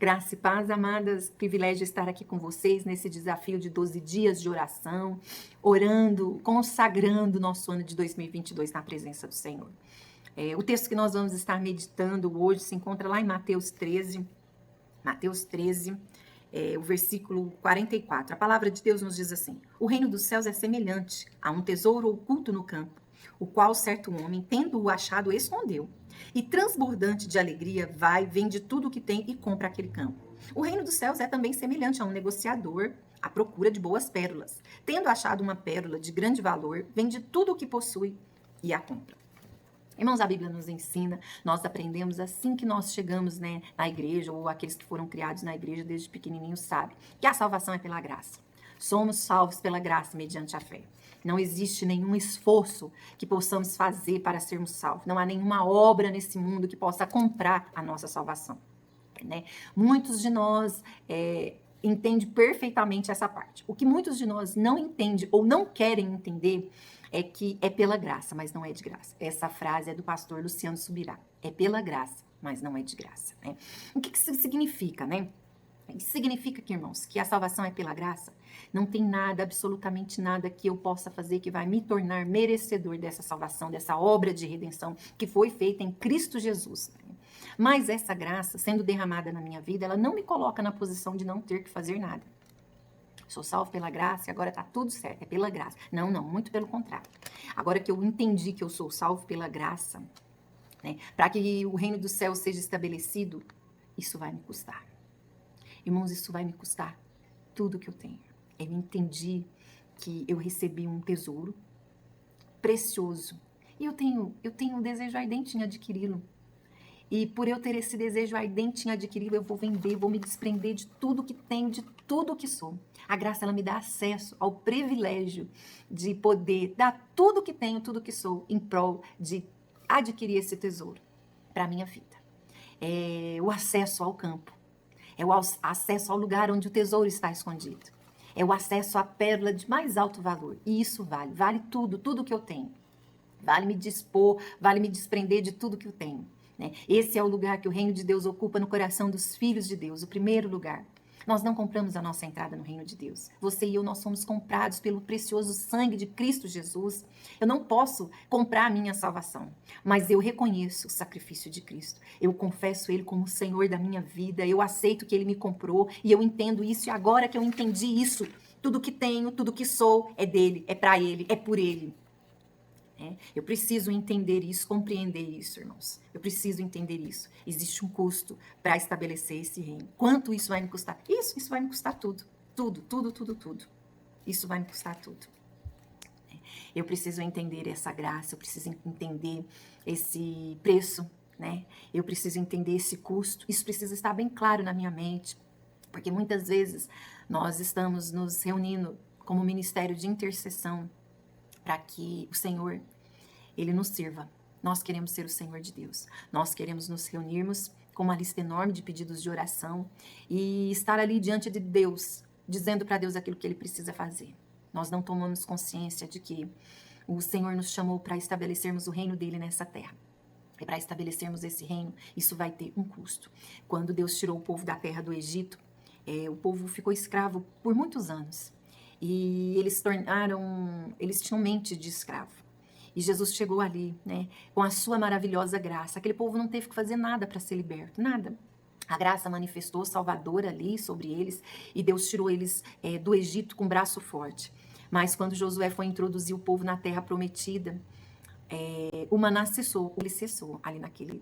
Graça e paz, amadas, privilégio estar aqui com vocês nesse desafio de 12 dias de oração, orando, consagrando nosso ano de 2022 na presença do Senhor. O texto que nós vamos estar meditando hoje se encontra lá em Mateus 13, o versículo 44. A palavra de Deus nos diz assim: o reino dos céus é semelhante a um tesouro oculto no campo, o qual certo homem, tendo-o achado, escondeu. E transbordante de alegria, vai, vende tudo o que tem e compra aquele campo. O reino dos céus é também semelhante a um negociador à procura de boas pérolas. Tendo achado uma pérola de grande valor, vende tudo o que possui e a compra. Irmãos, a Bíblia nos ensina, nós aprendemos assim que nós chegamos, na igreja, ou aqueles que foram criados na igreja desde pequenininhos sabem, que a salvação é pela graça. Somos salvos pela graça mediante a fé. Não existe nenhum esforço que possamos fazer para sermos salvos. Não há nenhuma obra nesse mundo que possa comprar a nossa salvação. Muitos de nós entendem perfeitamente essa parte. O que muitos de nós não entendem ou não querem entender é que é pela graça, mas não é de graça. Essa frase é do pastor Luciano Subirá. É pela graça, mas não é de graça. O que isso significa, Isso significa que, irmãos, que a salvação é pela graça. Não tem nada, absolutamente nada que eu possa fazer que vai me tornar merecedor dessa salvação, dessa obra de redenção que foi feita em Cristo Jesus. Mas essa graça, sendo derramada na minha vida, ela não me coloca na posição de não ter que fazer nada. Sou salvo pela graça e agora tá tudo certo, é pela graça. Não, muito pelo contrário. Agora que eu entendi que eu sou salvo pela graça, para que o reino do céu seja estabelecido, isso vai me custar. Irmãos, isso vai me custar tudo que eu tenho. Eu entendi que eu recebi um tesouro precioso e eu tenho um desejo ardente em adquiri-lo. E por eu ter esse desejo ardente em adquiri-lo, eu vou vender, vou me desprender de tudo que tenho, de tudo que sou. A graça, ela me dá acesso ao privilégio de poder dar tudo que tenho, tudo que sou, em prol de adquirir esse tesouro para a minha vida. É o acesso ao campo. É o acesso ao lugar onde o tesouro está escondido. É o acesso à pérola de mais alto valor. E isso vale tudo que eu tenho. Vale me dispor, vale me desprender de tudo que eu tenho. Esse é o lugar que o reino de Deus ocupa no coração dos filhos de Deus, o primeiro lugar. Nós não compramos a nossa entrada no reino de Deus. Você e eu, nós somos comprados pelo precioso sangue de Cristo Jesus. Eu não posso comprar a minha salvação, mas eu reconheço o sacrifício de Cristo. Eu confesso Ele como o Senhor da minha vida. Eu aceito que Ele me comprou e eu entendo isso. E agora que eu entendi isso, tudo que tenho, tudo que sou é dele, é para Ele, é por Ele. Eu preciso entender isso, compreender isso, irmãos. Eu preciso entender isso. Existe um custo para estabelecer esse reino. Quanto isso vai me custar? Isso vai me custar tudo. Tudo. Isso vai me custar tudo. Eu preciso entender essa graça, eu preciso entender esse preço, Eu preciso entender esse custo. Isso precisa estar bem claro na minha mente, porque muitas vezes nós estamos nos reunindo como ministério de intercessão para que o Senhor, Ele nos sirva. Nós queremos ser o Senhor de Deus. Nós queremos nos reunirmos com uma lista enorme de pedidos de oração e estar ali diante de Deus, dizendo para Deus aquilo que Ele precisa fazer. Nós não tomamos consciência de que o Senhor nos chamou para estabelecermos o reino dEle nessa terra. E para estabelecermos esse reino, isso vai ter um custo. Quando Deus tirou o povo da terra do Egito, o povo ficou escravo por muitos anos. E eles tinham mente de escravo. E Jesus chegou ali, com a sua maravilhosa graça. Aquele povo não teve que fazer nada para ser liberto, nada. A graça manifestou salvador ali sobre eles e Deus tirou eles do Egito com braço forte. Mas quando Josué foi introduzir o povo na terra prometida, o maná cessou, ele cessou ali naquele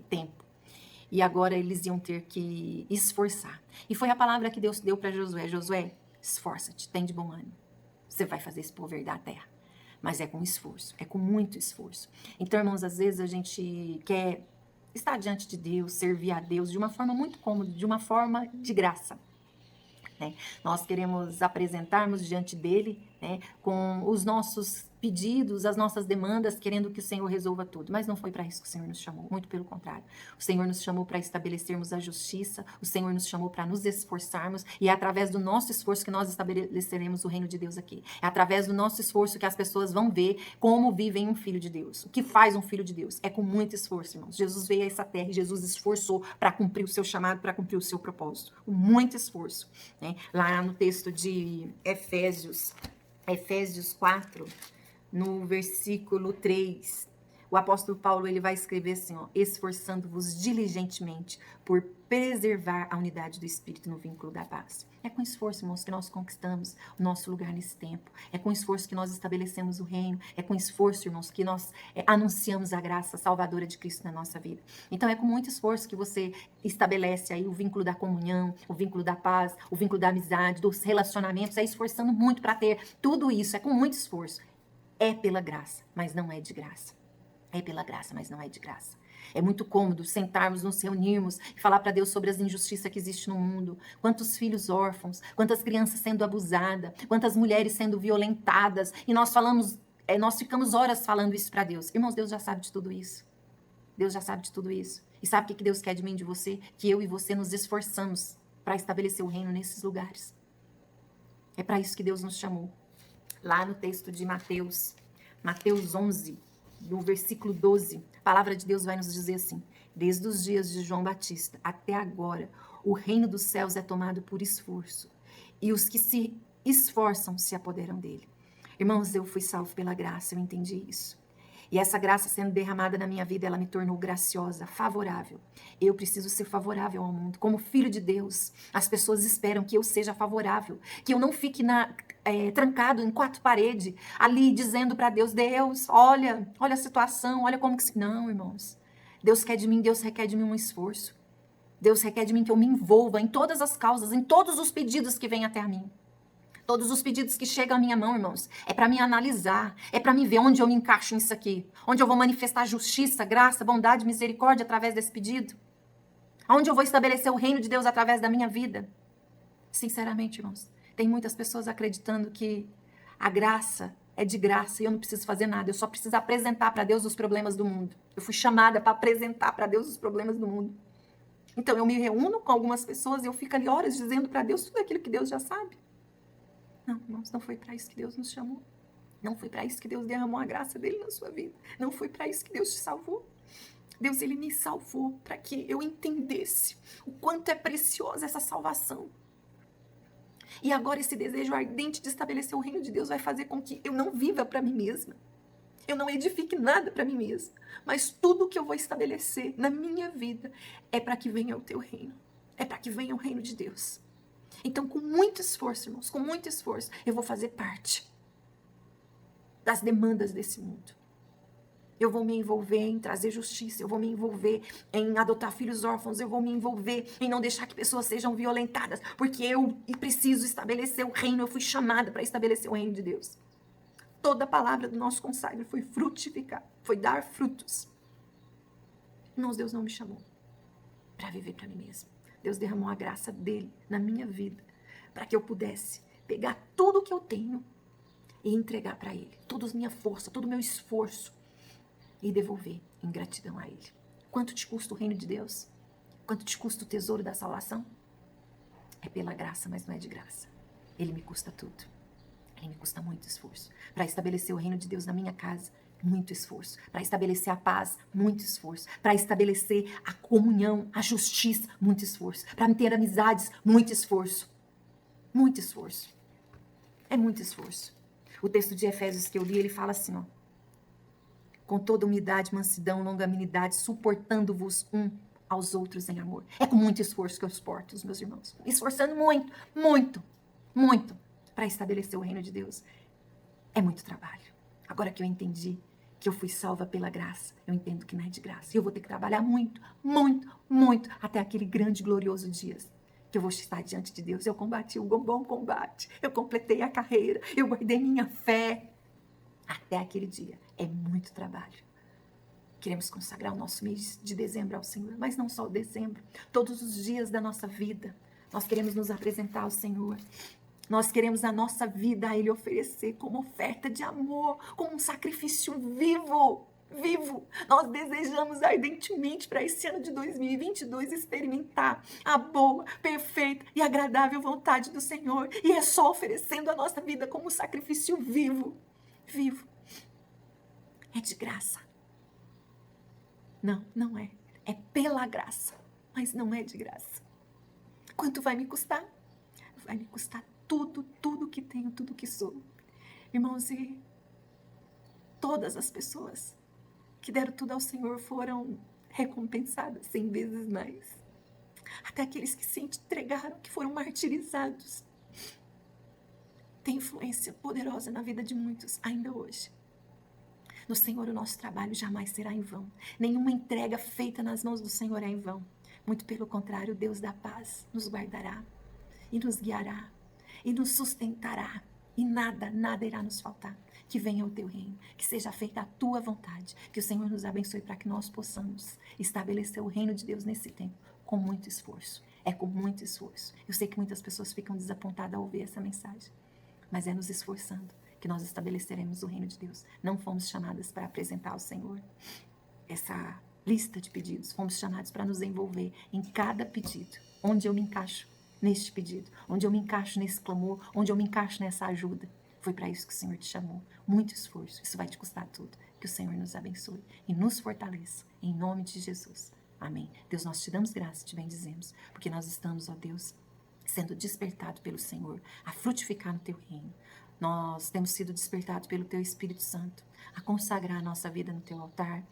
tempo. E agora eles iam ter que esforçar. E foi a palavra que Deus deu para Josué. Josué, esforça-te, tem de bom ânimo. Você vai fazer esse povo herdar a terra. Mas é com esforço, é com muito esforço. Então, irmãos, às vezes a gente quer estar diante de Deus, servir a Deus de uma forma muito cômoda, de uma forma de graça. Nós queremos apresentarmos diante dele com os nossos pedidos, as nossas demandas, querendo que o Senhor resolva tudo. Mas não foi para isso que o Senhor nos chamou, muito pelo contrário. O Senhor nos chamou para estabelecermos a justiça, o Senhor nos chamou para nos esforçarmos, e é através do nosso esforço que nós estabeleceremos o reino de Deus aqui. É através do nosso esforço que as pessoas vão ver como vivem um filho de Deus. O que faz um filho de Deus? É com muito esforço, irmãos. Jesus veio a essa terra e Jesus esforçou para cumprir o seu chamado, para cumprir o seu propósito. Com muito esforço. Né? Lá no texto de Efésios 4, no versículo 3, o apóstolo Paulo ele vai escrever assim, ó, esforçando-vos diligentemente por preservar a unidade do Espírito no vínculo da paz. É com esforço, irmãos, que nós conquistamos o nosso lugar nesse tempo. É com esforço que nós estabelecemos o reino. É com esforço, irmãos, que nós anunciamos a graça salvadora de Cristo na nossa vida. Então é com muito esforço que você estabelece aí o vínculo da comunhão, o vínculo da paz, o vínculo da amizade, dos relacionamentos. É esforçando muito para ter tudo isso. É com muito esforço. É pela graça, mas não é de graça. É pela graça, mas não é de graça. É muito cômodo sentarmos, nos reunirmos e falar para Deus sobre as injustiças que existem no mundo. Quantos filhos órfãos, quantas crianças sendo abusadas, quantas mulheres sendo violentadas. E nós ficamos horas falando isso para Deus. Irmãos, Deus já sabe de tudo isso. Deus já sabe de tudo isso. E sabe o que Deus quer de mim e de você? Que eu e você nos esforçamos para estabelecer o reino nesses lugares. É para isso que Deus nos chamou. Lá no texto de Mateus 11, no versículo 12, a palavra de Deus vai nos dizer assim: desde os dias de João Batista até agora, o reino dos céus é tomado por esforço, e os que se esforçam se apoderam dele. Irmãos, eu fui salvo pela graça, eu entendi isso. E essa graça sendo derramada na minha vida, ela me tornou graciosa, favorável. Eu preciso ser favorável ao mundo. Como filho de Deus, as pessoas esperam que eu seja favorável, que eu não fique trancado em quatro paredes, ali dizendo para Deus, Deus, olha a situação, olha como que... Não, irmãos. Deus quer de mim, Deus requer de mim um esforço. Deus requer de mim que eu me envolva em todas as causas, em todos os pedidos que vêm até mim. Todos os pedidos que chegam à minha mão, irmãos, é para me analisar, é para me ver onde eu me encaixo nisso aqui, onde eu vou manifestar justiça, graça, bondade, misericórdia através desse pedido, onde eu vou estabelecer o reino de Deus através da minha vida. Sinceramente, irmãos, tem muitas pessoas acreditando que a graça é de graça e eu não preciso fazer nada, eu só preciso apresentar para Deus os problemas do mundo. Eu fui chamada para apresentar para Deus os problemas do mundo. Então eu me reúno com algumas pessoas e eu fico ali horas dizendo para Deus tudo aquilo que Deus já sabe. Não, irmãos, não foi para isso que Deus nos chamou. Não foi para isso que Deus derramou a graça dele na sua vida. Não foi para isso que Deus te salvou. Deus, ele me salvou para que eu entendesse o quanto é preciosa essa salvação. E agora esse desejo ardente de estabelecer o reino de Deus vai fazer com que eu não viva para mim mesma. Eu não edifique nada para mim mesma. Mas tudo que eu vou estabelecer na minha vida é para que venha o teu reino. É para que venha o reino de Deus. Então, com muito esforço, irmãos, com muito esforço, eu vou fazer parte das demandas desse mundo. Eu vou me envolver em trazer justiça, eu vou me envolver em adotar filhos órfãos, eu vou me envolver em não deixar que pessoas sejam violentadas, porque eu preciso estabelecer o reino, eu fui chamada para estabelecer o reino de Deus. Toda a palavra do nosso consagro foi frutificar, foi dar frutos. Irmãos, Deus não me chamou para viver para mim mesmo. Deus derramou a graça dele na minha vida para que eu pudesse pegar tudo o que eu tenho e entregar para ele. Toda a minha força, todo o meu esforço e devolver em gratidão a ele. Quanto te custa o reino de Deus? Quanto te custa o tesouro da salvação? É pela graça, mas não é de graça. Ele me custa tudo. Ele me custa muito esforço. Para estabelecer o reino de Deus na minha casa, muito esforço. Para estabelecer a paz, muito esforço. Para estabelecer a comunhão, a justiça, muito esforço. Para ter amizades, muito esforço. Muito esforço. É muito esforço. O texto de Efésios que eu li, ele fala assim, ó. Com toda humildade, mansidão, longanimidade, suportando-vos aos outros em amor. É com muito esforço que eu suporto os meus irmãos. Esforçando muito, muito, muito para estabelecer o reino de Deus. É muito trabalho. Agora que eu entendi que eu fui salva pela graça, eu entendo que não é de graça. E eu vou ter que trabalhar muito, muito, muito, até aquele grande, glorioso dia que eu vou estar diante de Deus. Eu combati o bom combate, eu completei a carreira, eu guardei minha fé. Até aquele dia. É muito trabalho. Queremos consagrar o nosso mês de dezembro ao Senhor, mas não só o dezembro. Todos os dias da nossa vida, nós queremos nos apresentar ao Senhor. Nós queremos a nossa vida a Ele oferecer como oferta de amor, como um sacrifício vivo. Vivo. Nós desejamos ardentemente para esse ano de 2022 experimentar a boa, perfeita e agradável vontade do Senhor. E é só oferecendo a nossa vida como um sacrifício vivo. Vivo. É de graça. Não, não é. É pela graça, mas não é de graça. Quanto vai me custar? Vai me custar tudo, tudo que tenho, tudo que sou. Irmãos, e todas as pessoas que deram tudo ao Senhor foram recompensadas 100 vezes mais. Até aqueles que se entregaram, que foram martirizados. Tem influência poderosa na vida de muitos ainda hoje. No Senhor, o nosso trabalho jamais será em vão. Nenhuma entrega feita nas mãos do Senhor é em vão. Muito pelo contrário, o Deus da paz nos guardará e nos guiará e nos sustentará. E nada, nada irá nos faltar. Que venha o teu reino, que seja feita a tua vontade, que o Senhor nos abençoe para que nós possamos estabelecer o reino de Deus nesse tempo, com muito esforço. É com muito esforço. Eu sei que muitas pessoas ficam desapontadas ao ouvir essa mensagem, mas é nos esforçando que nós estabeleceremos o reino de Deus. Não fomos chamadas para apresentar ao Senhor essa lista de pedidos, fomos chamados para nos envolver em cada pedido, onde eu me encaixo neste pedido, onde eu me encaixo nesse clamor, onde eu me encaixo nessa ajuda. Foi para isso que o Senhor te chamou. Muito esforço, isso vai te custar tudo. Que o Senhor nos abençoe e nos fortaleça, em nome de Jesus. Amém. Deus, nós te damos graça e te bendizemos, porque nós estamos, ó Deus, sendo despertados pelo Senhor a frutificar no teu reino. Nós temos sido despertados pelo teu Espírito Santo a consagrar a nossa vida no teu altar.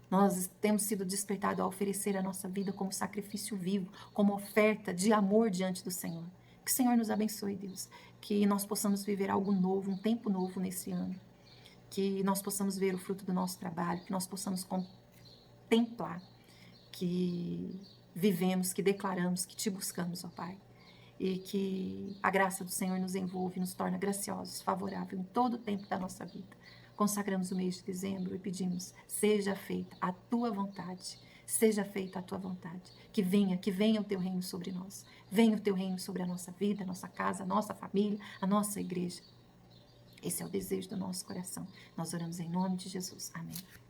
Nós temos sido despertados a oferecer a nossa vida como sacrifício vivo, como oferta de amor diante do Senhor. Que o Senhor nos abençoe, Deus. Que nós possamos viver algo novo, um tempo novo nesse ano. Que nós possamos ver o fruto do nosso trabalho, que nós possamos contemplar que vivemos, que declaramos, que te buscamos, ó Pai. E que a graça do Senhor nos envolve, nos torna graciosos, favorável em todo o tempo da nossa vida. Consagramos o mês de dezembro e pedimos, seja feita a tua vontade, seja feita a tua vontade. Que venha o teu reino sobre nós. Venha o teu reino sobre a nossa vida, a nossa casa, a nossa família, a nossa igreja. Esse é o desejo do nosso coração. Nós oramos em nome de Jesus. Amém.